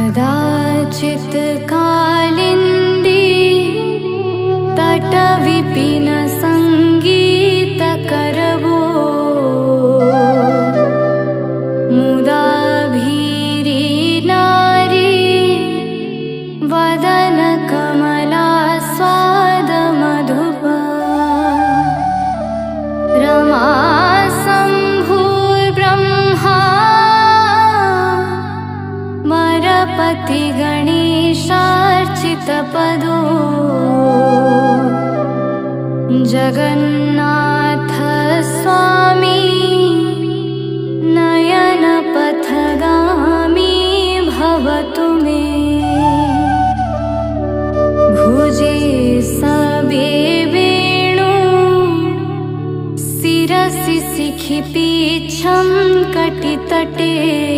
कदाचित् कालिन्दी तटविपिन संगीतकरवो मुदा भीरी नारी वदन कमला स्वाद मधुप रमा पति गणेशार्चितपदो जगन्नाथ स्वामी नयनपथगामी भवतु मे भुजे सबे वेणु शिरसि शिखि पीच्छं कटितटे